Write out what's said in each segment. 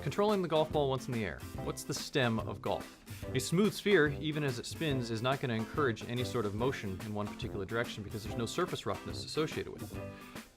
Controlling the golf ball once in the air. What's the stem of golf? A smooth sphere, even as it spins, is not going to encourage any sort of motion in one particular direction because there's no surface roughness associated with it.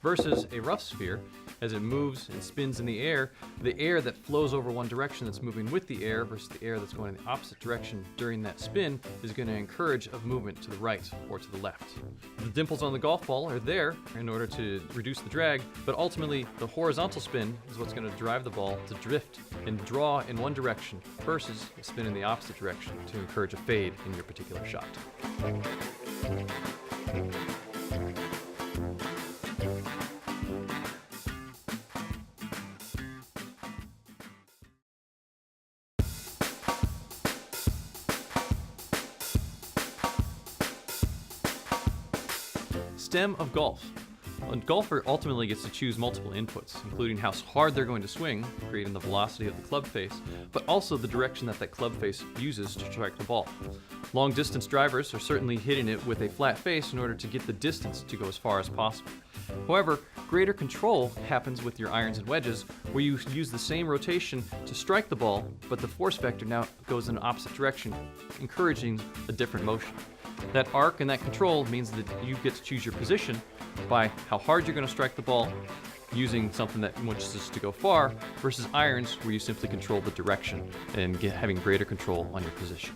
Versus a rough sphere, as it moves and spins in the air that flows over one direction that's moving with the air versus the air that's going in the opposite direction during that spin is going to encourage a movement to the right or to the left. The dimples on the golf ball are there in order to reduce the drag, but ultimately the horizontal spin is what's going to drive the ball to drift and draw in one direction versus a spin in the opposite direction to encourage a fade in your particular shot. Stem of golf. A golfer ultimately gets to choose multiple inputs, including how hard they're going to swing, creating the velocity of the club face, but also the direction that club face uses to strike the ball. Long distance drivers are certainly hitting it with a flat face in order to get the distance to go as far as possible. However, greater control happens with your irons and wedges, where you use the same rotation to strike the ball, but the force vector now goes in the opposite direction, encouraging a different motion. That arc and that control means that you get to choose your position by how hard you're going to strike the ball, using something that wants us to go far, versus irons where you simply control the direction and having greater control on your position.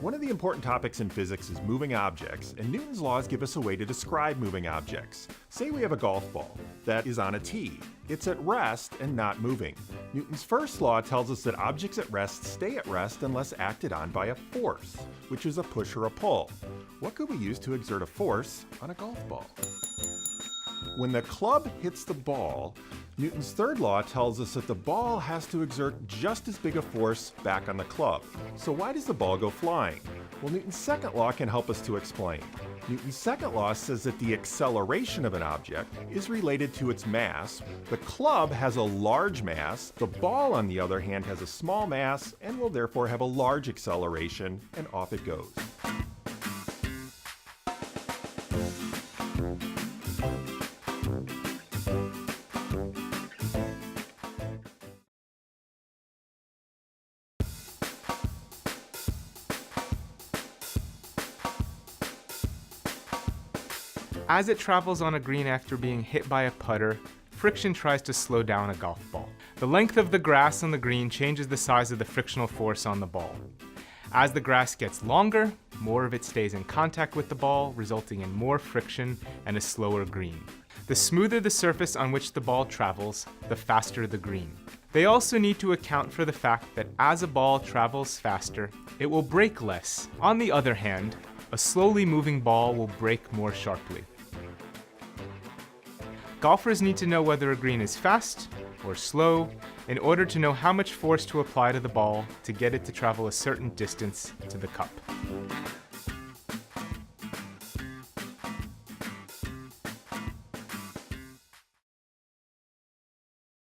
One of the important topics in physics is moving objects, and Newton's laws give us a way to describe moving objects. Say we have a golf ball that is on a tee. It's at rest and not moving. Newton's first law tells us that objects at rest stay at rest unless acted on by a force, which is a push or a pull. What could we use to exert a force on a golf ball? When the club hits the ball, Newton's third law tells us that the ball has to exert just as big a force back on the club. So why does the ball go flying? Well, Newton's second law can help us to explain. Newton's second law says that the acceleration of an object is related to its mass. The club has a large mass, the ball on the other hand has a small mass and will therefore have a large acceleration, and off it goes. As it travels on a green after being hit by a putter, friction tries to slow down a golf ball. The length of the grass on the green changes the size of the frictional force on the ball. As the grass gets longer, more of it stays in contact with the ball, resulting in more friction and a slower green. The smoother the surface on which the ball travels, the faster the green. They also need to account for the fact that as a ball travels faster, it will break less. On the other hand, a slowly moving ball will break more sharply. Golfers need to know whether a green is fast or slow in order to know how much force to apply to the ball to get it to travel a certain distance to the cup.